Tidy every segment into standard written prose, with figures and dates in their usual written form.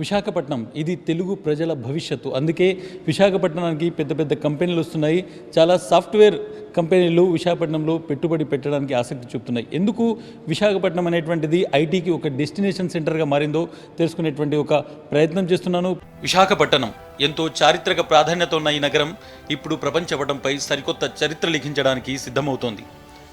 విశాఖపట్నం ఇది తెలుగు ప్రజల భవిష్యత్తు. అందుకే విశాఖపట్నానికి పెద్ద పెద్ద కంపెనీలు వస్తున్నాయి. చాలా సాఫ్ట్వేర్ కంపెనీలు విశాఖపట్నంలో పెట్టుబడి పెట్టడానికి ఆసక్తి చూపుతున్నాయి. ఎందుకు విశాఖపట్నం అనేటువంటిది ఐటీకి ఒక డెస్టినేషన్ సెంటర్గా మారిందో తెలుసుకునేటువంటి ఒక ప్రయత్నం చేస్తున్నాను. విశాఖపట్నం ఎంతో చారిత్రక ప్రాధాన్యత ఉన్న ఈ నగరం ఇప్పుడు ప్రపంచ పటంపై సరికొత్త చరిత్ర లిఖించడానికి సిద్ధమవుతోంది.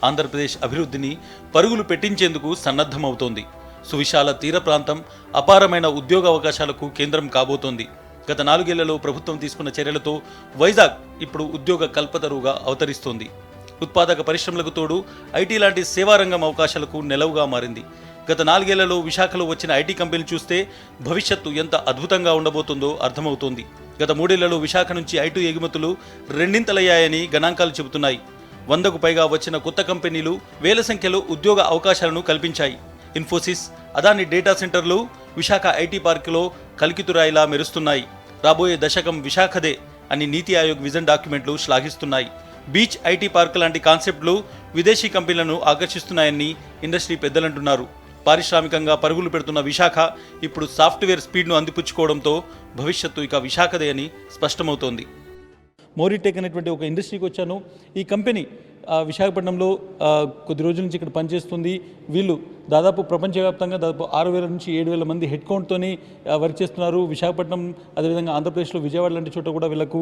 ఆంధ్రప్రదేశ్ అభివృద్ధిని పరుగులు పెట్టించేందుకు సన్నద్ధమవుతోంది. సువిశాల తీర ప్రాంతం అపారమైన ఉద్యోగ అవకాశాలకు కేంద్రం కాబోతోంది. గత 4 ఏళ్లలో ప్రభుత్వం తీసుకున్న చర్యలతో వైజాగ్ ఇప్పుడు ఉద్యోగ కల్పతరువుగా అవతరిస్తోంది. ఉత్పాదక పరిశ్రమలకు తోడు ఐటీ లాంటి సేవారంగం అవకాశాలకు నెలవుగా మారింది. గత 4 ఏళ్లలో విశాఖలో వచ్చిన ఐటీ కంపెనీలు చూస్తే భవిష్యత్తు ఎంత అద్భుతంగా ఉండబోతుందో అర్థమవుతోంది. గత 3 ఏళ్లలో విశాఖ నుంచి ఐటీ ఎగుమతులు రెండింతలయ్యాయని గణాంకాలు చెబుతున్నాయి. 100కు పైగా వచ్చిన కొత్త కంపెనీలు వేల సంఖ్యలో ఉద్యోగ అవకాశాలను కల్పించాయి. ఇన్ఫోసిస్, అదాని డేటా సెంటర్లు విశాఖ ఐటీ పార్కులో కలికితురాయిలా మెరుస్తున్నాయి. రాబోయే దశకం విశాఖదే అని నీతి ఆయోగ్ విజన్ డాక్యుమెంట్లు శ్లాఘిస్తున్నాయి. బీచ్ ఐటీ పార్క్ లాంటి కాన్సెప్ట్లు విదేశీ కంపెనీలను ఆకర్షిస్తున్నాయని ఇండస్ట్రీ పెద్దలంటున్నారు. పారిశ్రామికంగా పరుగులు పెడుతున్న విశాఖ ఇప్పుడు సాఫ్ట్వేర్ స్పీడ్ను అందిపుచ్చుకోవడంతో భవిష్యత్తు ఇక విశాఖదే అని స్పష్టమవుతోంది. మోరిటెక్ అనేటువంటి ఒక ఇండస్ట్రీకి వచ్చాను. ఈ కంపెనీ విశాఖపట్నంలో కొద్ది రోజుల నుంచి ఇక్కడ పనిచేస్తుంది. వీళ్ళు దాదాపు ప్రపంచవ్యాప్తంగా దాదాపు 6,000 నుంచి 7,000 మంది హెడ్ కౌంట్తోని వర్క్ చేస్తున్నారు. విశాఖపట్నం అదేవిధంగా ఆంధ్రప్రదేశ్లో విజయవాడ లాంటి చోట కూడా వీళ్ళకు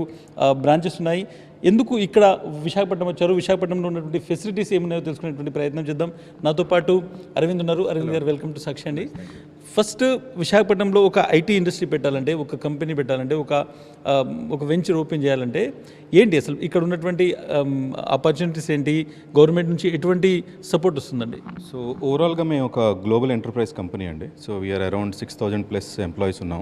బ్రాంచెస్ ఉన్నాయి. ఎందుకు ఇక్కడ విశాఖపట్నం వచ్చారు, విశాఖపట్నంలో ఉన్నటువంటి ఫెసిలిటీస్ ఏమున్నాయో తెలుసుకునేటువంటి ప్రయత్నం చేద్దాం. నాతో పాటు అరవింద్ ఉన్నారు. అరవింద్ గారు, వెల్కమ్ టు సాక్షి అండి. ఫస్ట్, విశాఖపట్నంలో ఒక ఐటీ ఇండస్ట్రీ పెట్టాలంటే, ఒక కంపెనీ పెట్టాలంటే, ఒక వెంచర్ ఓపెన్ చేయాలంటే ఏంటి అసలు ఇక్కడ ఉన్నటువంటి ఆపర్చునిటీస్ ఏంటి, గవర్నమెంట్ నుంచి ఎటువంటి సపోర్ట్ వస్తుందండి? సో ఓవరాల్గా మేము ఒక గ్లోబల్ ఎంటర్ప్రైజ్ కంపెనీ అండి. సో వీఆర్ అరౌండ్ 6,000+ ఎంప్లాయీస్ ఉన్నాం.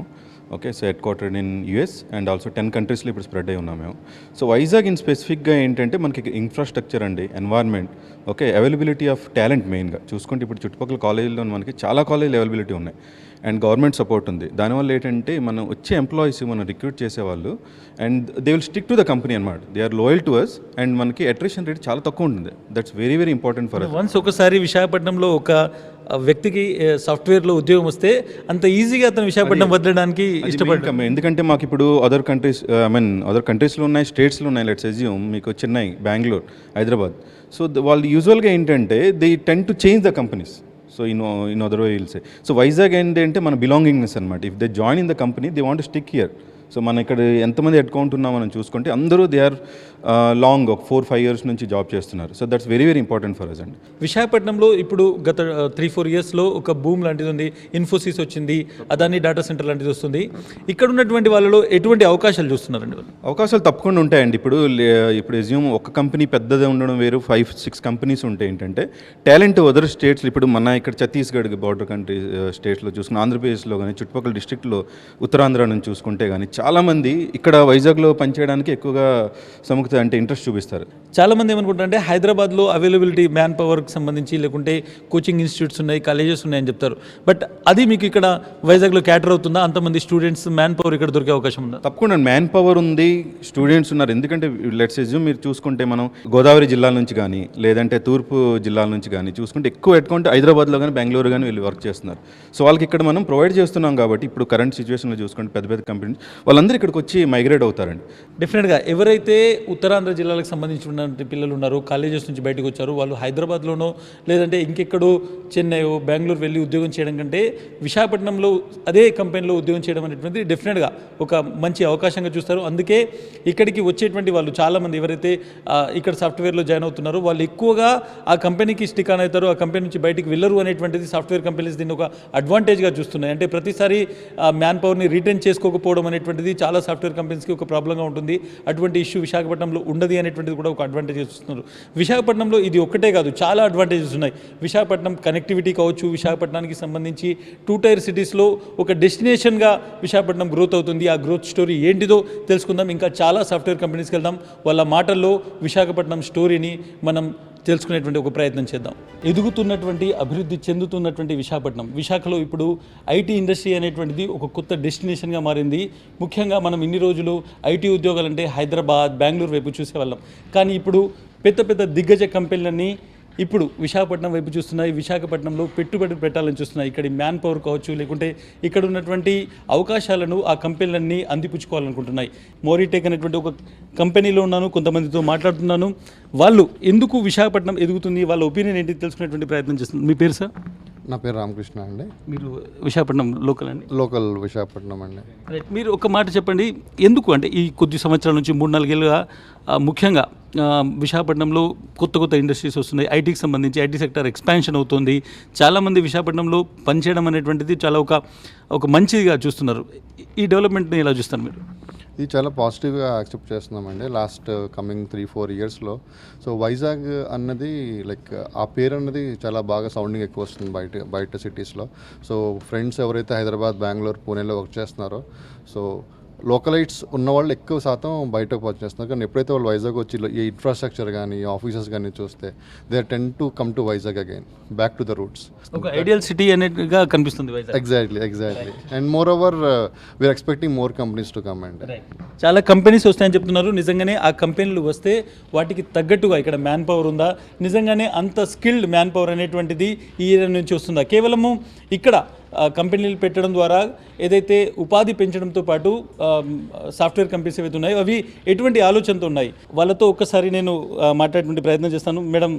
Okay, so head quartered in US and also 10 కంట్రీస్లో ఇప్పుడు స్ప్రెడ్ అయి ఉన్నాం మేము. సో వైజాగ్ ఇన్ స్పెసిఫిక్గా ఏంటంటే మనకి ఇన్ఫ్రాస్ట్రక్చర్ అండి, environment, okay, availability of talent మెయిన్గా చూసుకుంటే ఇప్పుడు చుట్టుపక్కల కాలేజీల్లో మనకి చాలా కాలేజీలు అవైలబిలిటీ ఉన్నాయి అండ్ గవర్నమెంట్ సపోర్ట్ ఉంది. దానివల్ల ఏంటంటే మనం వచ్చే ఎంప్లాయీస్ మనం రిక్రూట్ చేసేవాళ్ళు and they will stick to the company అనమాట. They are loyal to us and మనకి అట్రిషన్ రేట్ చాలా తక్కువ ఉంటుంది. That's very very important for us. Once ఒకసారి విశాఖపట్నంలో ఒక వ్యక్తికి సాఫ్ట్వేర్లో ఉద్యోగం వస్తే అంత ఈజీగా అతను విశాఖపట్నం వదలడానికి ఇష్టపడతాం. ఎందుకంటే మాకు ఇప్పుడు అదర్ కంట్రీస్లో ఉన్నాయి, స్టేట్స్లో ఉన్నాయి. లెట్స్ అజ్యూమ్ మీకు చెన్నై, బెంగళూరు, హైదరాబాద్. సో వాళ్ళు యూజువల్గా ఏంటంటే they tend to change the companies. So in other way will say. So Vizag ఏంటంటే మన బిలాంగింగ్నెస్ అనమాట. If they join in the company they want to stick here. So మన ఇక్కడ ఎంతమంది హెడ్ కౌంట్ ఉన్నాం మనం చూసుకుంటే అందరూ దే ఆర్ లాంగ్ ఒక 4-5 ఇయర్స్ నుంచి జాబ్ చేస్తున్నారు. So that's very very important for us అండి. విశాఖపట్నంలో ఇప్పుడు గత 3-4 ఇయర్స్లో ఒక బూమ్ లాంటిది ఉంది. ఇన్ఫోసిస్ వచ్చింది, అదాని డేటా సెంటర్ లాంటిది వస్తుంది. ఇక్కడ ఉన్నటువంటి వాళ్ళలో ఎటువంటి అవకాశాలు చూస్తున్నారండి? అవకాశాలు తప్పకుండా ఉంటాయండి. ఇప్పుడు ఎజ్యూమ్ ఒక కంపెనీ పెద్దదే ఉండడం వేరు, 5-6 కంపెనీస్ ఉంటే ఏంటంటే టాలెంట్ అదర్ స్టేట్స్లో ఇప్పుడు మన ఇక్కడ ఛత్తీస్గఢ్ బార్డర్ కంట్రీ స్టేట్స్లో చూసుకుని, ఆంధ్రప్రదేశ్లో కానీ చుట్టుపక్కల డిస్ట్రిక్ట్లో ఉత్తరాంధ్ర నుంచి చూసుకుంటే కానీ చాలామంది ఇక్కడ వైజాగ్లో పనిచేయడానికి ఎక్కువగా అంటే ఇంట్రెస్ట్ చూపిస్తారు. చాలామంది ఏమనుకుంటారంటే హైదరాబాద్లో అవైలబిలిటీ మ్యాన్ పవర్కి సంబంధించి లేకుంటే కోచింగ్ ఇన్స్టిట్యూట్స్ ఉన్నాయి, కాలేజెస్ ఉన్నాయని చెప్తారు. బట్ అది మీకు ఇక్కడ వైజాగ్లో క్యాటర్ అవుతుందా? అంతమంది స్టూడెంట్స్ మ్యాన్ పవర్ ఇక్కడ దొరికే అవకాశం ఉందా? తప్పకుండా మ్యాన్ పవర్ ఉంది, స్టూడెంట్స్ ఉన్నారు. ఎందుకంటే లెట్స్ అజ్యూమ్ మీరు చూసుకుంటే మనం గోదావరి జిల్లాల నుంచి కానీ లేదంటే తూర్పు జిల్లాల నుంచి కానీ చూసుకుంటే ఎక్కువ ఎట్టుకుంటే హైదరాబాద్లో కానీ బెంగళూరు కానీ వీళ్ళు వర్క్ చేస్తున్నారు. సో వాళ్ళకి ఇక్కడ మనం ప్రొవైడ్ చేస్తున్నాం కాబట్టి ఇప్పుడు కరెంట్ సిచ్యువేషన్లో చూసుకుంటే పెద్ద పెద్ద కంపెనీస్ వాళ్ళందరూ ఇక్కడికి వచ్చి మైగ్రేట్ అవుతారండి. డెఫినెట్గా ఎవరైతే ఉత్తరాంధ్ర జిల్లాలకు సంబంధించినటువంటి పిల్లలు ఉన్నారో, కాలేజెస్ నుంచి బయటకు వచ్చారు, వాళ్ళు హైదరాబాద్లోనో లేదంటే ఇంకెక్కడో చెన్నైయో బెంగళూరు వెళ్ళి ఉద్యోగం చేయడం కంటే విశాఖపట్నంలో అదే కంపెనీలో ఉద్యోగం చేయడం అనేటువంటిది డెఫినెట్గా ఒక మంచి అవకాశంగా చూస్తారు. అందుకే ఇక్కడికి వచ్చేటువంటి వాళ్ళు చాలామంది ఎవరైతే ఇక్కడ సాఫ్ట్వేర్లో జాయిన్ అవుతున్నారో వాళ్ళు ఎక్కువగా ఆ కంపెనీకి స్టిక్ ఆన్ అవుతారు, ఆ కంపెనీ నుంచి బయటికి వెళ్ళరు అనేటువంటిది సాఫ్ట్వేర్ కంపెనీస్ దీన్ని ఒక అడ్వాంటేజ్గా చూస్తున్నాయి. అంటే ప్రతిసారి మ్యాన్ పవర్ని రిటైన్ చేసుకోకపోవడం అనేటువంటిది చాలా సాఫ్ట్వేర్ కంపెనీస్కి ఒక ప్రాబ్లంగా ఉంటుంది. అటువంటి ఇష్యూ విశాఖపట్నంలో ఉండదు అనేటువంటిది కూడా ఒక అడ్వాంటేజ్ చూస్తున్నారు. విశాఖపట్నంలో ఇది ఒక్కటే కాదు, చాలా అడ్వాంటేజెస్ ఉన్నాయి. విశాఖపట్నం కనెక్టివిటీ కావచ్చు, విశాఖపట్నానికి సంబంధించి 2 టైర్ సిటీస్లో ఒక డెస్టినేషన్గా విశాఖపట్నం గ్రోత్ అవుతుంది. ఆ గ్రోత్ స్టోరీ ఏంటిదో తెలుసుకుందాం. ఇంకా చాలా సాఫ్ట్వేర్ కంపెనీస్కి వెళ్దాం, వాళ్ళ మాటల్లో విశాఖపట్నం స్టోరీని మనం తెలుసుకునేటువంటి ఒక ప్రయత్నం చేద్దాం. ఎదుగుతున్నటువంటి అభివృద్ధి చెందుతున్నటువంటి విశాఖలో ఇప్పుడు ఐటీ ఇండస్ట్రీ అనేటువంటిది ఒక కొత్త డెస్టినేషన్గా మారింది. ముఖ్యంగా మనం ఇన్ని రోజులు ఐటీ ఉద్యోగాలంటే హైదరాబాద్, బెంగళూరు వైపు చూసేవాళ్ళం. కానీ ఇప్పుడు పెద్ద పెద్ద దిగ్గజ కంపెనీలన్నీ ఇప్పుడు విశాఖపట్నం వైపు చూస్తున్నాయి. విశాఖపట్నంలో పెట్టుబడి పెట్టాలని చూస్తున్నాయి. ఇక్కడి మ్యాన్ పవర్ కావచ్చు, లేకుంటే ఇక్కడ ఉన్నటువంటి అవకాశాలను ఆ కంపెనీలన్నీ అందిపుచ్చుకోవాలనుకుంటున్నాయి. మోరీటెక్ అనేటువంటి ఒక కంపెనీలో ఉన్నాను, కొంతమందితో మాట్లాడుతున్నాను. వాళ్ళు ఎందుకు విశాఖపట్నం ఎదుగుతుంది, వాళ్ళ ఒపీనియన్ ఏంటి తెలుసుకునేటువంటి ప్రయత్నం చేస్తున్నారు. మీ పేరు సార్? నా పేరు రామకృష్ణ అండి. మీరు విశాఖపట్నం లోకల్ అండి? లోకల్ విశాఖపట్నం అండి. మీరు ఒక మాట చెప్పండి, ఎందుకు అంటే ఈ కొద్ది సంవత్సరాల నుంచి 3-4 ఏళ్ళుగా ముఖ్యంగా విశాఖపట్నంలో కొత్త ఇండస్ట్రీస్ వస్తున్నాయి. ఐటీకి సంబంధించి ఐటీ సెక్టర్ ఎక్స్పాన్షన్ అవుతుంది. చాలామంది విశాఖపట్నంలో పనిచేయడం అనేటువంటిది చాలా ఒక మంచిగా చూస్తున్నారు. ఈ డెవలప్మెంట్ని ఎలా చూస్తారు మీరు? ఇది చాలా పాజిటివ్గా యాక్సెప్ట్ చేస్తున్నామండి లాస్ట్ కమింగ్ 3-4 ఇయర్స్లో. సో వైజాగ్ అన్నది లైక్ ఆ పేరు అన్నది చాలా బాగా సౌండింగ్ ఎక్కువ వస్తుంది బయట సిటీస్లో. సో ఫ్రెండ్స్ ఎవరైతే హైదరాబాద్, బెంగళూరు, పూణేలో వర్క్ చేస్తున్నారో, సో లోకలైట్స్ ఉన్నవాళ్ళు ఎక్కువ శాతం బయటకు వర్క్ చేస్తున్నారు. కానీ ఎప్పుడైతే వాళ్ళు వైజాగ్ వచ్చి ఈ ఇన్ఫ్రాస్ట్రక్చర్ కానీ ఆఫీసెస్ కానీ చూస్తే they tend to come to Vizag again, back to the roots. ఒక ఐడియల్ సిటీ అనేట్టుగా కనిపిస్తుంది Vizag. Exactly. And more we are expecting more companies to come and చాలా కంపెనీస్ వస్తాయని చెప్తున్నారు. నిజంగానే ఆ కంపెనీలు వస్తే వాటికి తగ్గట్టుగా ఇక్కడ మ్యాన్ పవర్ ఉందా, నిజంగానే అంత స్కిల్డ్ మ్యాన్ పవర్ అనేటువంటిది ఈ ఏరియా నుంచి వస్తుందా? కేవలము ఇక్కడ కంపెనీలు పెట్టడం ద్వారా ఏదైతే ఉపాధి పెంచడంతో పాటు సాఫ్ట్వేర్ కంపెనీస్ ఏవైతే ఉన్నాయో అవి ఎటువంటి ఆలోచనతో ఉన్నాయి, వాళ్ళతో ఒక్కసారి నేను మాట్లాడేటువంటి ప్రయత్నం చేస్తాను. మేడం,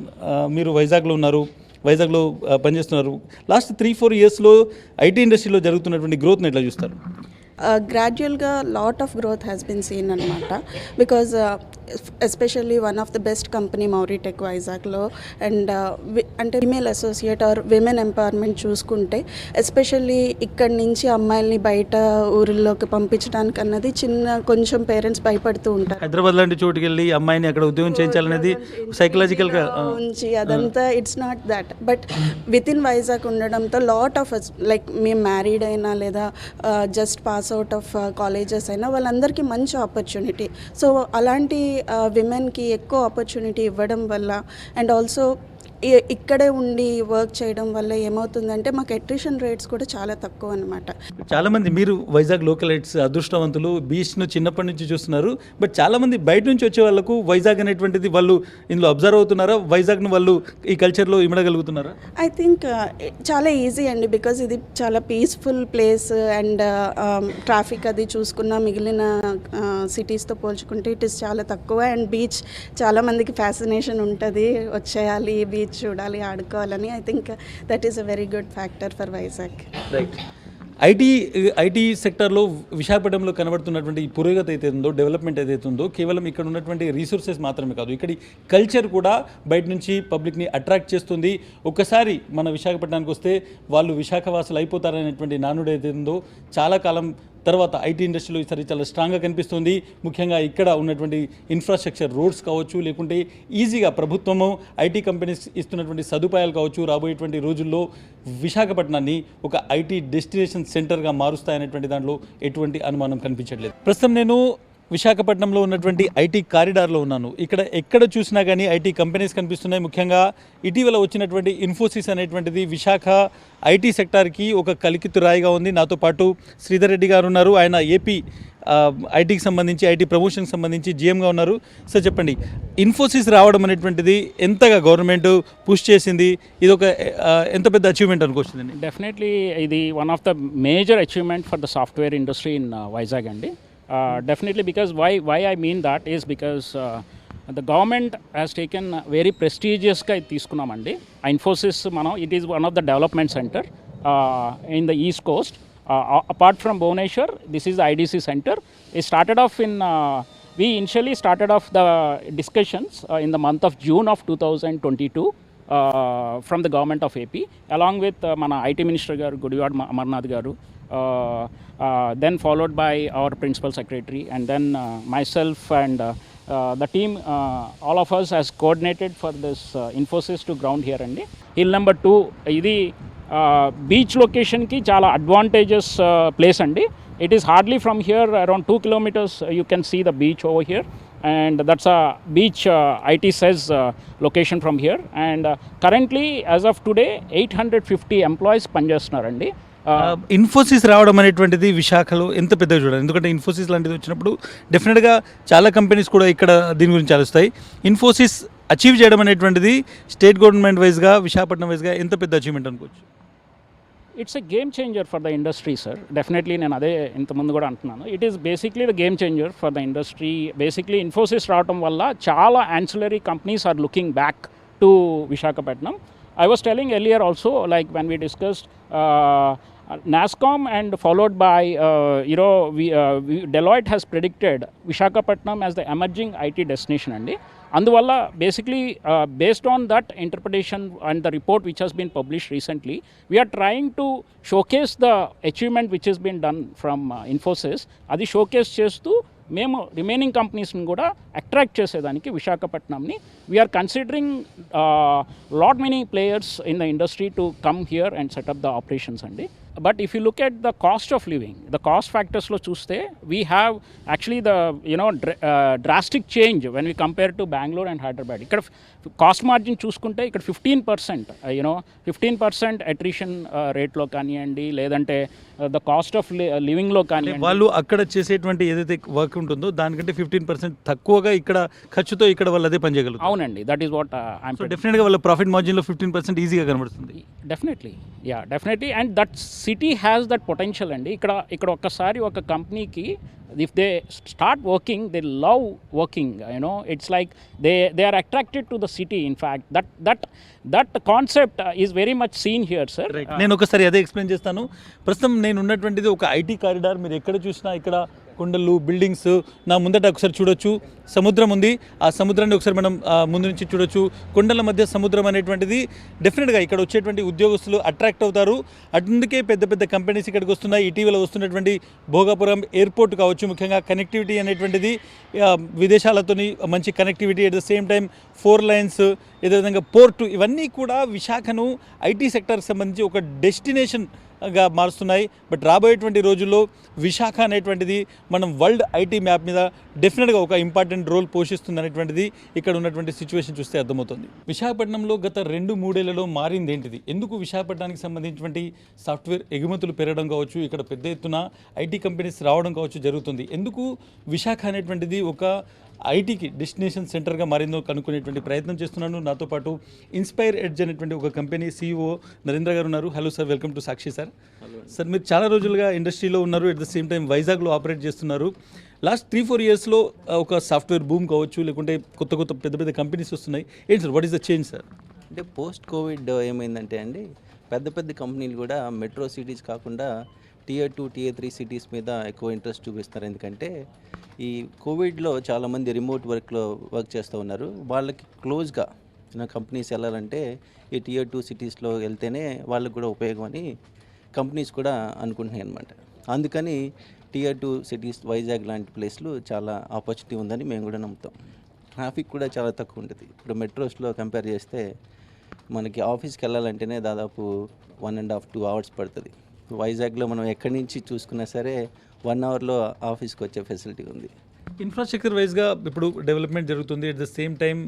మీరు వైజాగ్లో ఉన్నారు, వైజాగ్లో పనిచేస్తున్నారు. లాస్ట్ 3-4 ఇయర్స్లో ఐటీ ఇండస్ట్రీలో జరుగుతున్నటువంటి గ్రోత్ని ఎట్లా చూస్తారు? గ్రాడ్యువల్గా lot of growth has been seen అనమాట. Because especially one of the best company Mouritech వైజాగ్లో. అండ్ అంటే female associate or women empowerment చూసుకుంటే ఎస్పెషల్లీ ఇక్కడి నుంచి అమ్మాయిల్ని బయట ఊరిలోకి పంపించడానికి అన్నది కొంచెం పేరెంట్స్ భయపడుతూ ఉంటారు. హైదరాబాద్ లాంటి చోటుకి వెళ్ళి అమ్మాయిని అక్కడ ఉద్యోగం చేయించాలనేది సైకలాజికల్గా ఉంచి అదంతా it's not that. But with in Vizag ఉండడంతో లాట్ ఆఫ్ లైక్ మేము మ్యారీడ్ అయినా లేదా just pass out of colleges అయినా వాళ్ళందరికీ మంచి ఆపర్చునిటీ. సో అలాంటి విమెన్కి ఎక్కువ ఆపర్చునిటీ ఇవ్వడం వల్ల అండ్ ఆల్సో ఇక్కడే ఉండి వర్క్ చేయడం వల్ల ఏమవుతుందంటే మాకు అట్రిషన్ రేట్స్ కూడా చాలా తక్కువ అనమాట. చాలామంది మీరు వైజాగ్ లోకలైట్స్ అదృష్టవంతులు, బీచ్ను చిన్నప్పటి నుంచి చూస్తున్నారు. బట్ చాలామంది బయట నుంచి వచ్చే వాళ్ళకు వైజాగ్ అనేటువంటిది వాళ్ళు ఇందులో అబ్జర్వ్ అవుతున్నారా? వైజాగ్ను వాళ్ళు ఈ కల్చర్లో ఇమడగలుగుతున్నారా? ఐ థింక్ చాలా ఈజీ అండి. బికాజ్ ఇది చాలా పీస్ఫుల్ ప్లేస్ అండ్ ట్రాఫిక్ అది చూసుకున్న మిగిలిన సిటీస్తో పోల్చుకుంటే ఇట్ ఈస్ చాలా తక్కువ. అండ్ బీచ్ చాలామందికి ఫ్యాసినేషన్ ఉంటుంది, వచ్చేయాలి బీచ్ చూడాలి, ఆడుకోవాలని. I think that is a very good factor for Vizag. Right. IT సెక్టర్లో విశాఖపట్నంలో కనబడుతున్నటువంటి ఈ పురోగతి అయితే ఉందో, డెవలప్మెంట్ ఏదైతే ఉందో, కేవలం ఇక్కడ ఉన్నటువంటి రీసోర్సెస్ మాత్రమే కాదు, ఇక్కడి కల్చర్ కూడా బయట నుంచి పబ్లిక్ని అట్రాక్ట్ చేస్తుంది. ఒక్కసారి మన విశాఖపట్నానికి వస్తే వాళ్ళు విశాఖవాసులు అయిపోతారనేటువంటి నానుడు ఏదైతే ఉందో చాలా కాలం తర్వాత ఐటీ ఇండస్ట్రీలో ఈసారి చాలా స్ట్రాంగ్గా కనిపిస్తుంది. ముఖ్యంగా ఇక్కడ ఉన్నటువంటి ఇన్ఫ్రాస్ట్రక్చర్, రోడ్స్ కావచ్చు, లేకుంటే ఈజీగా ప్రభుత్వము ఐటీ కంపెనీస్ ఇస్తున్నటువంటి సదుపాయాలు కావచ్చు, రాబోయేటువంటి రోజుల్లో విశాఖపట్నాన్ని ఒక ఐటీ డెస్టినేషన్ సెంటర్గా మారుస్తాయనేటువంటి దాంట్లో ఎటువంటి అనుమానం కనిపించట్లేదు. ప్రస్తుతం నేను విశాఖపట్నంలో ఉన్నటువంటి ఐటీ కారిడార్లో ఉన్నాను. ఇక్కడ ఎక్కడ చూసినా కానీ ఐటీ కంపెనీస్ కనిపిస్తున్నాయి. ముఖ్యంగా ఇటీవల వచ్చినటువంటి ఇన్ఫోసిస్ అనేటువంటిది విశాఖ ఐటీ సెక్టార్కి ఒక కలికితురాయిగా ఉంది. నాతో పాటు శ్రీధర్ రెడ్డి గారు ఉన్నారు. ఆయన ఏపీ ఐటీకి సంబంధించి, ఐటీ ప్రమోషన్కి సంబంధించి జీఎంగా ఉన్నారు. సార్ చెప్పండి, ఇన్ఫోసిస్ రావడం అనేటువంటిది ఎంతగా గవర్నమెంట్ పుష్ చేసింది? ఇది ఒక ఎంత పెద్ద అచీవ్మెంట్ అనుకోవచ్చుందండి? డెఫినెట్లీ ఇది one of the major achievement for the software industry in Vizag అండి. Definitely, because why I mean that is because the government has taken very prestigious గా తీసుకున్నామండి. Infosys it is one of the development center in the east coast. Apart from Bhubaneswar, this is the IDC center. It started off in we initially started off the discussions in the month of June of 2022 from the government of AP along with mana IT minister garu Gudivada Amarnath garu, then followed by our principal secretary, and then myself and the team, all of us has coordinated for this Infosys to ground here andi. Hill number 2 idi beach location ki chala advantageous place andi. It is hardly from here around 2 kilometers you can see the beach over here, and that's a beach IT says location from here. And currently as of today 850 employees పనిచేస్తున్నారండి. Infosys రావడం అనేటువంటిది విశాఖలో ఎంత పెద్దగా చూడాలి, ఎందుకంటే ఇన్ఫోసిస్ లాంటిది వచ్చినప్పుడు డెఫినెట్గా చాలా కంపెనీస్ కూడా ఇక్కడ దీని గురించి ఆలోచిస్తాయి. ఇన్ఫోసిస్ అచీవ్ చేయడం అనేటువంటిది స్టేట్ గవర్నమెంట్ వైజ్గా విశాఖపట్నం వైజ్గా ఎంత పెద్ద అచీవ్మెంట్ అనుకోవచ్చు? It's a game changer for the industry sir. Definitely నేను అదే ఇంతకుముందు కూడా అంటున్నాను. It is basically the game changer for the industry. Basically Infosys రావడం వల్ల చాలా ancillary companies are looking back to Visakhapatnam. I was telling earlier also, like when we discussed NASSCOM and followed by, Deloitte has predicted Visakhapatnam as the emerging IT destination. అందువల్ల basically based on that interpretation and the report which has been published recently, we are trying to showcase the achievement which has been done from Infosys. అది showcase చేస్తూ మేము remaining కంపెనీస్ని కూడా attract చేసేదానికి విశాఖపట్నంని we're considering lot many players in the industry to come here and set up the operations అండి. But if you look at the cost of living, the cost ఫ్యాక్టర్స్లో చూస్తే we have actually the drastic change when we compare to Bengaluru and Hyderabad. ఇక్కడ cost margin చూసుకుంటే ఇక్కడ 15% attrition రేట్లో కానివ్వండి, లేదంటే the cost of లివింగ్లో కానివ్వండి. వాళ్ళు అక్కడ చేసేటువంటి ఏదైతే వర్క్ ఉంటుందో దానికంటే 15% తక్కువగా ఇక్కడ ఖర్చుతో ఇక్కడ వాళ్ళు అదే పని చేయగలుగుతారు. అవునండి, that is what I'm. So డెఫినెట్గా వాళ్ళ ప్రాఫిట్ మార్జిన్లో 15% ఈజీగా కనబడుతుంది. Definitely and that city has that potential అండి. ఇక్కడ ఒక్కసారి ఒక కంపెనీకి if they start working, they love working, it's like they are attracted to the city. In fact, that concept is very much seen here, sir. నేను ఒకసారి అదే explain చేస్తాను. ప్రస్తుతం నేను ఉన్నటువంటిది ఒక ఐటీ కారిడార్. మీరు ఎక్కడ చూసినా ఇక్కడ కొండలు, బిల్డింగ్స్, నా ముందట ఒకసారి చూడొచ్చు సముద్రం ఉంది. ఆ సముద్రాన్ని ఒకసారి మనం ముందు నుంచి చూడొచ్చు. కొండల మధ్య సముద్రం అనేటువంటిది డెఫినెట్గా ఇక్కడ వచ్చేటువంటి ఉద్యోగస్తులు అట్రాక్ట్ అవుతారు. అందుకే పెద్ద పెద్ద కంపెనీస్ ఇక్కడికి వస్తున్నాయి. ఇటీవల వస్తున్నటువంటి భోగాపురం ఎయిర్పోర్ట్ కావచ్చు, ముఖ్యంగా కనెక్టివిటీ అనేటువంటిది విదేశాలతోని మంచి connectivity, at the same time 4 lines, అదేవిధంగా పోర్టు, ఇవన్నీ కూడా విశాఖను ఐటీ సెక్టర్కి సంబంధించి ఒక డెస్టినేషన్గా మారుస్తున్నాయి. బట్ రాబోయేటువంటి రోజుల్లో విశాఖ అనేటువంటిది మనం వరల్డ్ ఐటీ మ్యాప్ మీద డెఫినెట్గా ఒక ఇంపార్టెంట్ రోల్ పోషిస్తుంది అనేటువంటిది ఇక్కడ ఉన్నటువంటి సిచ్యువేషన్ చూస్తే అర్థమవుతుంది. విశాఖపట్నంలో గత 2-3 ఏళ్లలో మారింది ఏంటిది? ఎందుకు విశాఖపట్నానికి సంబంధించినటువంటి సాఫ్ట్వేర్ ఎగుమతులు పెరగడం కావచ్చు, ఇక్కడ పెద్ద ఎత్తున ఐటీ కంపెనీస్ రావడం కావచ్చు జరుగుతుంది? ఎందుకు విశాఖ అనేటువంటిది ఒక ఐటీకి డెస్టినేషన్ సెంటర్గా మారిందో కనుక్కునేటువంటి ప్రయత్నం చేస్తున్నాను. నాతో పాటు ఇన్స్పైర్ ఎడ్జ్ అనేటువంటి ఒక కంపెనీ CEO నరేంద్ర గారు ఉన్నారు. Hello sir, welcome to Sakshi sir. Sir, మీరు చాలా రోజులుగా ఇండస్ట్రీలో ఉన్నారు, అట్ ద సేమ్ టైం వైజాగ్లో ఆపరేట్ చేస్తున్నారు. లాస్ట్ 3-4 ఇయర్స్లో ఒక సాఫ్ట్వేర్ బూమ్ కావచ్చు, లేకుంటే కొత్త పెద్ద పెద్ద కంపెనీస్ వస్తున్నాయి. ఏంటి sir, what is the change sir? అంటే పోస్ట్ కోవిడ్ ఏమైందంటే అండి, పెద్ద కంపెనీలు కూడా మెట్రో సిటీస్ కాకుండా Tier 2, Tier 3 సిటీస్ మీద ఎక్కువ ఇంట్రెస్ట్ చూపిస్తారు. ఎందుకంటే ఈ కోవిడ్లో చాలామంది రిమోట్ వర్క్లో వర్క్ చేస్తూ ఉన్నారు. వాళ్ళకి క్లోజ్గా కంపెనీస్ వెళ్ళాలంటే ఈ Tier 2 సిటీస్లో వెళ్తేనే వాళ్ళకి కూడా ఉపయోగం అని కంపెనీస్ కూడా అనుకుంటున్నాయి అన్నమాట. అందుకని Tier 2 సిటీస్, వైజాగ్ లాంటి ప్లేస్లు చాలా ఆపర్చునిటీ ఉందని మేము కూడా నమ్ముతాం. ట్రాఫిక్ కూడా చాలా తక్కువ ఉంటుంది. ఇప్పుడు మెట్రోస్లో కంపేర్ చేస్తే మనకి ఆఫీస్కి వెళ్ళాలంటేనే దాదాపు 1.5-2 hours పడుతుంది. వైజాగ్లో మనం ఎక్కడి నుంచి చూసుకున్నా సరే 1 hourలో ఆఫీస్కి వచ్చే ఫెసిలిటీ ఉంది. ఇన్ఫ్రాస్ట్రక్చర్ వైజ్గా ఇప్పుడు డెవలప్మెంట్ జరుగుతుంది. At the same time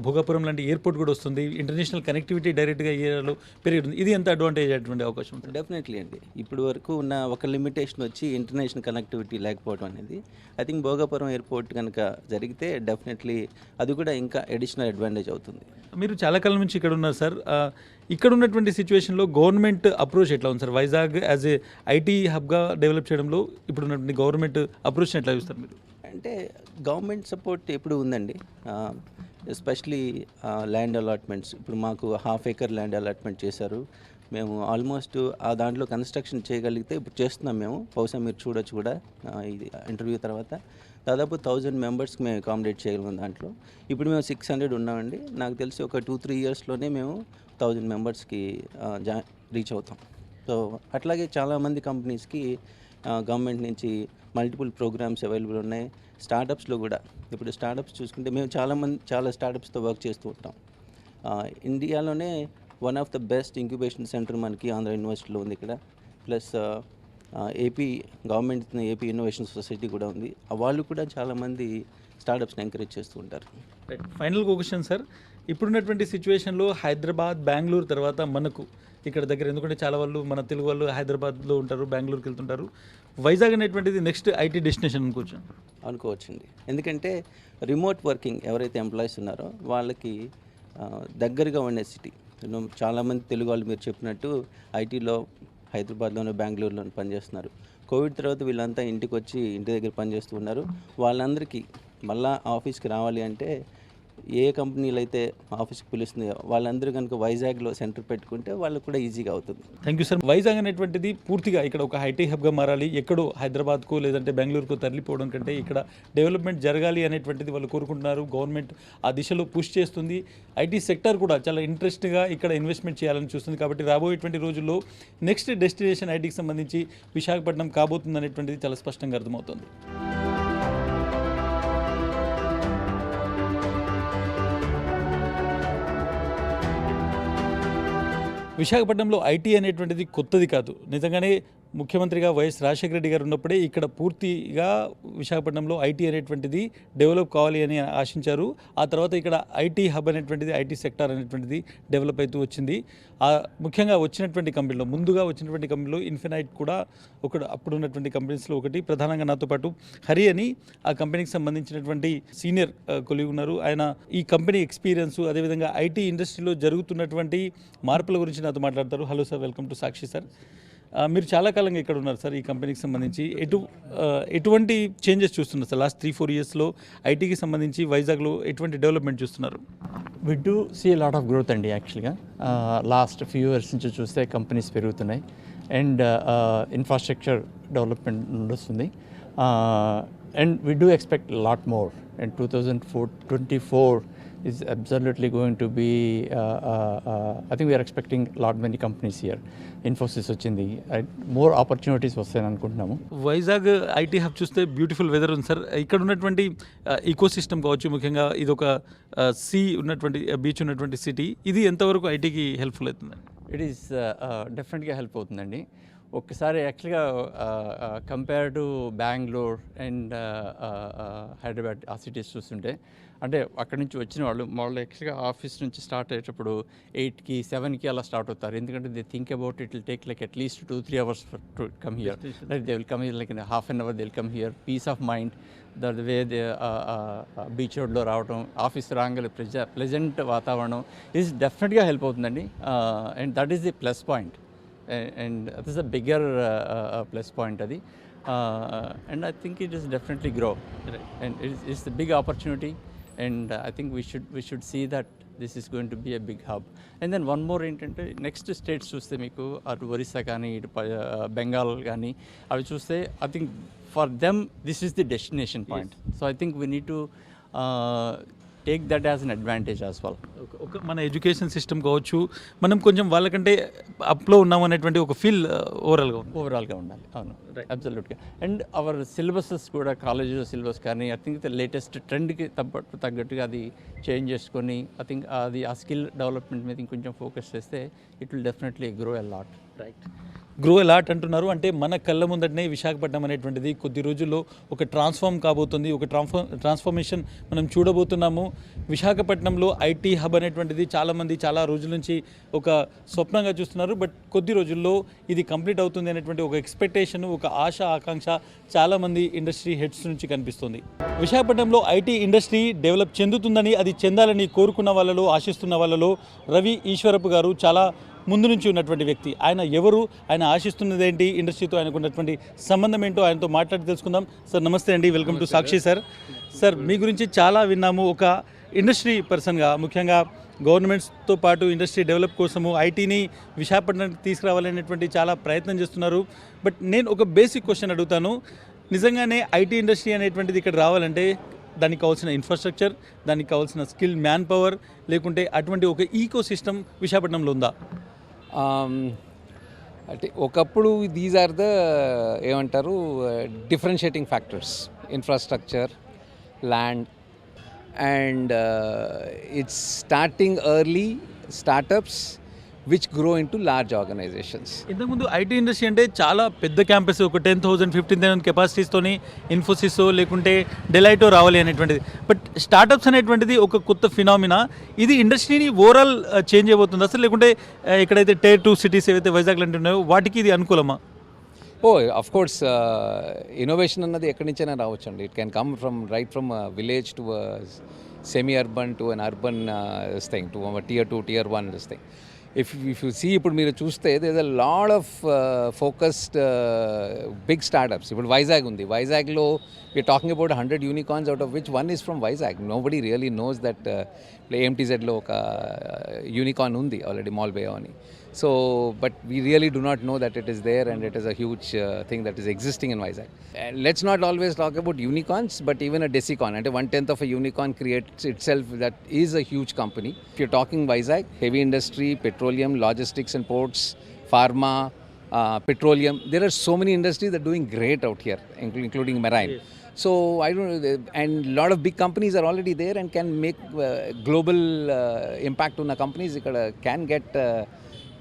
Bhogapuram లాంటి ఎయిర్పోర్ట్ కూడా వస్తుంది. ఇంటర్నేషనల్ కనెక్టివిటీ డైరెక్ట్గా ఏరియాలో పెరుగుతుంది. ఇది ఎంత అడ్వాంటేజ్ అటువంటి అవకాశం ఉంటుంది? డెఫినెట్లీ అండి. ఇప్పుడు వరకు ఉన్న ఒక లిమిటేషన్ వచ్చి ఇంటర్నేషనల్ కనెక్టివిటీ లేకపోవడం అనేది. ఐ థింక్ భోగాపురం ఎయిర్పోర్ట్ కనుక జరిగితే డెఫినెట్లీ అది కూడా ఇంకా అడిషనల్ అడ్వాంటేజ్ అవుతుంది. మీరు చాలా కాలం నుంచి ఇక్కడ ఉన్నారు సార్. ఇక్కడ ఉన్నటువంటి సిచ్యువేషన్లో గవర్నమెంట్ అప్రోచ్ ఎట్లా ఉంది sir? Vizag as a IT హబ్గా డెవలప్ చేయడంలో ఇప్పుడు ఉన్నటువంటి గవర్నమెంట్ అప్రోచ్ని ఎట్లా చూస్తారు మీరు? అంటే గవర్నమెంట్ సపోర్ట్ ఎప్పుడు ఉందండి. Especially land allotments. ఇప్పుడు మాకు 1/2 acre ల్యాండ్ అలాట్మెంట్ చేశారు. మేము ఆల్మోస్ట్ ఆ దాంట్లో కన్స్ట్రక్షన్ చేయగలిగితే ఇప్పుడు చేస్తున్నాం మేము. బహుశా మీరు చూడొచ్చు కూడా ఇది ఇంటర్వ్యూ తర్వాత. దాదాపు 1000 మెంబర్స్కి మేము అకామిడేట్ చేయగలం దాంట్లో. ఇప్పుడు మేము 600 ఉన్నామండి. నాకు తెలిసి ఒక 2-3 yearsలోనే మేము 1000 మెంబర్స్కి రీచ్ అవుతాం. సో అట్లాగే చాలామంది కంపెనీస్కి గవర్నమెంట్ నుంచి మల్టిపుల్ ప్రోగ్రామ్స్ అవైలబుల్ ఉన్నాయి. స్టార్టప్స్లో కూడా ఇప్పుడు స్టార్టప్స్ చూసుకుంటే మేము చాలా స్టార్టప్స్తో వర్క్ చేస్తూ ఉంటాం. ఇండియాలోనే one of the best incubation centre మనకి ఆంధ్ర యూనివర్సిటీలో ఉంది ఇక్కడ. Plus AP government AP innovation society కూడా ఉంది. వాళ్ళు కూడా చాలామంది స్టార్టప్స్ని ఎంకరేజ్ చేస్తూ ఉంటారు. ఫైనల్ క్వశ్చన్ సార్, ఇప్పుడున్నటువంటి సిచ్యువేషన్లో హైదరాబాద్, బెంగళూరు తర్వాత మనకు ఇక్కడ దగ్గర, ఎందుకంటే చాలా వాళ్ళు మన తెలుగు వాళ్ళు హైదరాబాద్లో ఉంటారు, బెంగళూరుకి వెళ్తుంటారు. వైజాగ్ అనేటువంటిది నెక్స్ట్ ఐటీ డెస్టినేషన్ అనుకోవచ్చు. అనుకోవచ్చండి. ఎందుకంటే రిమోట్ వర్కింగ్ ఎవరైతే ఎంప్లాయీస్ ఉన్నారో వాళ్ళకి దగ్గరగా ఉండే సిటీ. చాలామంది తెలుగు వాళ్ళు మీరు చెప్పినట్టు ఐటీలో హైదరాబాద్లోనూ బెంగళూరులోనూ పనిచేస్తున్నారు. కోవిడ్ తర్వాత వీళ్ళంతా ఇంటికి వచ్చి ఇంటి దగ్గర పనిచేస్తూ ఉన్నారు. వాళ్ళందరికీ మళ్ళీ ఆఫీస్కి రావాలి అంటే ఏ కంపెనీలు అయితే ఆఫీస్కి పిలుస్తున్నాయో వాళ్ళందరూ కనుక వైజాగ్లో సెంటర్ పెట్టుకుంటే వాళ్ళకు కూడా ఈజీగా అవుతుంది. Thank you sir. వైజాగ్ అనేటువంటిది పూర్తిగా ఇక్కడ ఒక ఐటీ హబ్గా మారాలి, ఎక్కడో హైదరాబాద్కు లేదంటే బెంగళూరుకు తరలిపోవడం కంటే ఇక్కడ డెవలప్మెంట్ జరగాలి అనేటువంటిది వాళ్ళు కోరుకుంటున్నారు. గవర్నమెంట్ ఆ దిశలో పుష్ చేస్తుంది. ఐటీ సెక్టర్ కూడా చాలా ఇంట్రెస్ట్గా ఇక్కడ ఇన్వెస్ట్మెంట్ చేయాలని చూస్తుంది. కాబట్టి రాబోయేటువంటి రోజుల్లో నెక్స్ట్ డెస్టినేషన్ ఐటీకి సంబంధించి విశాఖపట్నం కాబోతుంది అనేటువంటిది చాలా స్పష్టంగా అర్థమవుతుంది. విశాఖపట్నంలో ఐటీ అనేటువంటిది కొత్తది కాదు. నిజంగానే ముఖ్యమంత్రిగా వైఎస్ రాజశేఖర రెడ్డి గారు ఉన్నప్పుడే ఇక్కడ పూర్తిగా విశాఖపట్నంలో ఐటీ అనేటువంటిది డెవలప్ కావాలి అని ఆశించారు. ఆ తర్వాత ఇక్కడ ఐటీ హబ్ అనేటువంటిది, ఐటీ సెక్టార్ అనేటువంటిది డెవలప్ అవుతూ వచ్చింది. ముఖ్యంగా వచ్చినటువంటి కంపెనీలో, ముందుగా వచ్చినటువంటి కంపెనీలో ఇన్ఫినైట్ కూడా అప్పుడు ఉన్నటువంటి కంపెనీస్లో ఒకటి. ప్రధానంగా నాతో పాటు హరి అని ఆ కంపెనీకి సంబంధించినటువంటి సీనియర్ కొలీగ్ ఉన్నారు. ఆయన ఈ కంపెనీ ఎక్స్పీరియన్స్, అదేవిధంగా ఐటీ ఇండస్ట్రీలో జరుగుతున్నటువంటి మార్పుల గురించి నాతో మాట్లాడతారు. Hello sir, welcome to Sakshi sir. మీరు చాలా కాలంగా ఇక్కడ ఉన్నారు సార్. ఈ కంపెనీకి సంబంధించి ఎటువంటి చేంజెస్ చూస్తున్నారు సార్ లాస్ట్ 3-4 ఇయర్స్లో ఐటీకి సంబంధించి వైజాగ్లో ఎటువంటి డెవలప్మెంట్ చూస్తున్నారు? We do see lot of growth అండి. యాక్చువల్గా లాస్ట్ ఫ్యూ ఇయర్స్ నుంచి చూస్తే కంపెనీస్ పెరుగుతున్నాయి అండ్ ఇన్ఫ్రాస్ట్రక్చర్ డెవలప్మెంట్ నడుస్తుంది. And we do expect lot more. And 2024 is absolutely going to be, I think we are expecting lot many companies here. Infosys వచ్చింది, more opportunities వస్తాయని అనుకుంటున్నాము. Vizag IT hub చూస్తే beautiful weather ఉంది sir. ఇక్కడ ఉన్నటువంటి eco system కావచ్చు, ముఖ్యంగా ఇది ఒక సీ ఉన్నటువంటి, బీచ్ ఉన్నటువంటి సిటీ, ఇది ఎంతవరకు ఐటీకి హెల్ప్ఫుల్ అవుతుంది? ఇట్ ఈస్ డెఫినెట్గా హెల్ప్ అవుతుందండి. ఒక్కసారి యాక్చువల్గా compare to Bengaluru and Hyderabad ఆ సిటీస్ చూస్తుంటే, అంటే అక్కడి నుంచి వచ్చిన వాళ్ళు యాక్చువల్గా ఆఫీస్ నుంచి స్టార్ట్ అయ్యేటప్పుడు 8కి 7కి అలా స్టార్ట్ అవుతారు. ఎందుకంటే they think about it will take like at least 2-3 hours to come here. Like they will come here like in half an hour they will come here. Peace of mind, the way they beach రోడ్లో రావడం, office రాగానే pleasant వాతావరణం ఇది డెఫినెట్గా help అవుతుందండి. And that is the plus point. And that is a bigger plus point adi, and I think it is definitely grow, right. And it's a big opportunity, and I think we should see that this is going to be a big hub. And then one more ఏంటంటే next states చూస్తే మీకు అటు ఒరిస్సా కానీ ఇటు బెంగాల్ కానీ అవి చూస్తే I think for them this is the destination point. Yes. So I think we need to take that as an advantage as well. ఒక మన ఎడ్యుకేషన్ సిస్టమ్ కావచ్చు, మనం కొంచెం వాళ్ళకంటే అప్లో ఉన్నాము అనేటువంటి ఒక ఫీల్ ఓవరాల్గా ఉండాలి. అవును, అబ్సల్యూట్గా. అండ్ అవర్ సిలబసెస్ కూడా, కాలేజ్ సిలబస్ కానీ ఐ థింక్ ద లేటెస్ట్ ట్రెండ్కి తగ్గట్టుగా అది చేంజ్ చేసుకొని ఐ థింక్ అది ఆ స్కిల్ డెవలప్మెంట్ మీద ఇంకొంచెం ఫోకస్ చేస్తే it will definitely grow a lot. Right, grow a lot అంటున్నారు. అంటే మన కళ్ళ ముందటనే విశాఖపట్నం అనేటువంటిది కొద్ది రోజుల్లో ఒక ట్రాన్స్ఫార్మ్ కాబోతుంది, ఒక ట్రాన్స్ఫర్మేషన్ మనం చూడబోతున్నాము. విశాఖపట్నంలో ఐటీ హబ్ అనేటువంటిది చాలామంది చాలా రోజుల నుంచి ఒక స్వప్నంగా చూస్తున్నారు. బట్ కొద్ది రోజుల్లో ఇది కంప్లీట్ అవుతుంది అనేటువంటి ఒక ఎక్స్పెక్టేషన్, ఒక ఆశ, ఆకాంక్ష చాలామంది ఇండస్ట్రీ హెడ్స్ నుంచి కనిపిస్తుంది. విశాఖపట్నంలో ఐటీ ఇండస్ట్రీ డెవలప్ చెందుతుందని, అది చెందాలని కోరుకున్న వాళ్ళలో, ఆశిస్తున్న వాళ్ళలో రవి ఈశ్వరపు గారు చాలా ముందు నుంచి ఉన్నటువంటి వ్యక్తి. ఆయన ఎవరు, ఆయన ఆశిస్తున్నది ఏంటి, ఇండస్ట్రీతో ఆయనకు ఉన్నటువంటి సంబంధం ఏంటో ఆయనతో మాట్లాడి తెలుసుకుందాం. సార్ నమస్తే అండి, welcome to Sakshi sir. Sir మీ గురించి చాలా విన్నాము. ఒక ఇండస్ట్రీ పర్సన్గా, ముఖ్యంగా గవర్నమెంట్స్తో పాటు ఇండస్ట్రీ డెవలప్ కోసము ఐటీని విశాఖపట్నానికి తీసుకురావాలనేటువంటి చాలా ప్రయత్నం చేస్తున్నారు. బట్ నేను ఒక బేసిక్ క్వశ్చన్ అడుగుతాను. నిజంగానే ఐటీ ఇండస్ట్రీ అనేటువంటిది ఇక్కడ రావాలంటే దానికి కావాల్సిన ఇన్ఫ్రాస్ట్రక్చర్, దానికి కావాల్సిన స్కిల్ మ్యాన్ పవర్, లేకుంటే అటువంటి ఒక ఈకో సిస్టమ్ విశాఖపట్నంలో ఉందా? అంటే ఒకప్పుడు దీస్ ఆర్ ద ఏమంటారు differentiating factors, infrastructure, land, and it's starting early startups which grow into large organizations. ఇంతకుముందు ఐటీ ఇండస్ట్రీ అంటే చాలా పెద్ద క్యాంపస్, ఒక 10,000 15,000 కెపాసిటీస్తోని ఇన్ఫోసిస్ లేకుంటే డెలైటో రావాలి అనేటువంటిది. బట్ స్టార్టప్స్ అనేటువంటిది ఒక కొత్త ఫినామినా. ఇది ఇండస్ట్రీని ఓవరాల్ చేంజ్ అయిపోతుంది అసలు, లేకుంటే ఎక్కడైతే Tier 2 సిటీస్ ఏవైతే వైజాగ్ లాంటి ఉన్నాయో వాటికి ఇది అనుకూలమా? Of course, ఇన్నోవేషన్ అన్నది ఎక్కడి నుంచైనా రావచ్చు అండి. It can come from village to semi-urban to an urban thing, to a Tier 2, Tier 1 this thing. If you see, ఇప్పుడు మీరు చూస్తే there's a lot of focused big startups. ఇప్పుడు వైజాగ్ ఉంది, వైజాగ్లో we're talking about 100 unicorns, out of which one is from Vizag. Nobody really knows that AMTZలో ఒక unicorn ఉంది already, mall బే అని. So, but we really do not know that it is there, and it is a huge thing that is existing in Vizag. And let's not always talk about unicorns, but even a Decicon, and 1/10 of a unicorn creates itself, that is a huge company. If you're talking Vizag, heavy industry, petroleum, logistics and ports, pharma, petroleum, there are so many industries that are doing great out here, including marine. So I don't know, and a lot of big companies are already there and can make global impact on the companies. It can get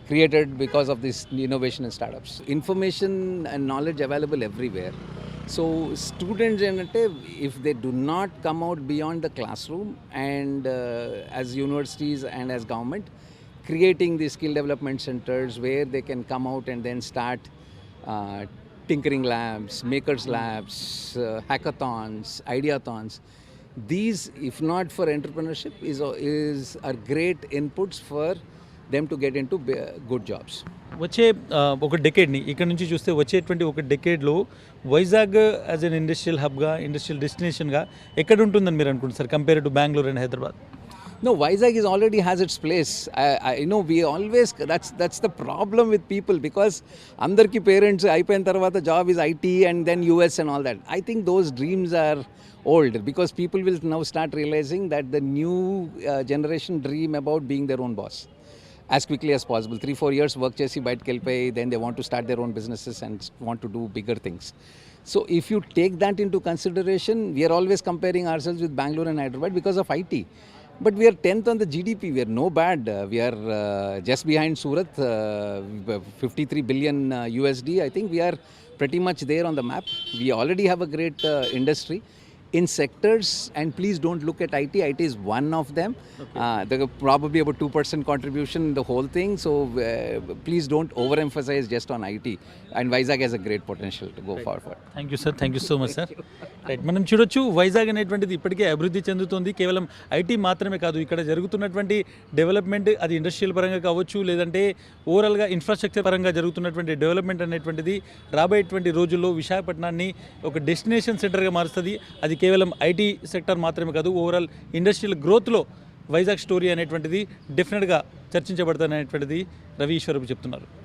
created because of this innovation and startups. Information and knowledge available everywhere. So students, if they do not come out beyond the classroom, and as universities and as government, creating these skill development centers where they can come out and then start tinkering labs, makers labs, hackathons, ideathons. These, if not for entrepreneurship, are great inputs for them to get into good jobs. వచ్చే ఒక డెకేడ్ని ఇక్కడ నుంచి చూస్తే వచ్చేటువంటి ఒక డెకేడ్లో Vizag as an industrial హబ్గా, industrial డెస్టినేషన్గా ఎక్కడ ఉంటుందని మీరు అనుకుంటున్నారు compare to Bengaluru and Hyderabad? No, Vizag already has its place. I know we always, that's the problem with people, because andarki parents అయిపోయిన తర్వాత job is IT and then US and all that. I think those dreams are old, because people will now start realizing that the new generation dream about being their own boss as quickly as possible. 3-4 years work chesi బయటకు వెళ్ళిపోయి, then they want to start their own businesses and want to do bigger things. So if you take that into consideration, we are always comparing ourselves with Bangalore and Hyderabad because of IT. But we are 10th on the GDP. We are no bad. We are just behind Surat, 53 billion USD. I think we are pretty much there on the map. We already have a great industry in sectors, and please don't look at IT. IT is one of them. There are probably about 2% contribution in the whole thing. So please don't overemphasize just on IT. And Vizag has a great potential to go forward. Thank you sir, thank you so much sir. Right, మనం చూడొచ్చు వైజాగ్ అనేటువంటిది ఇప్పటికే అభివృద్ధి చెందుతుంది. కేవలం IT మాత్రమే కాదు, ఇక్కడ జరుగుతున్నటువంటి డెవలప్మెంట్, అది ఇండస్ట్రియల్ పరంగా కావచ్చు, లేదంటే ఓవరాల్గా ఇన్ఫ్రాస్ట్రక్చర్ పరంగా జరుగుతున్నటువంటి డెవలప్మెంట్ అనేటువంటిది రాబోయేటువంటి రోజుల్లో విశాఖపట్నాన్ని ఒక డెస్టినేషన్ సెంటర్గా మారుస్తుంది. అది కేవలం ఐటీ సెక్టర్ మాత్రమే కాదు, ఓవరాల్ ఇండస్ట్రియల్ గ్రోత్లో వైజాగ్ స్టోరీ అనేటువంటిది డెఫినెట్గా చర్చించబడుతుంది అనేటువంటిది రవి ఈశ్వరపు చెప్తున్నారు.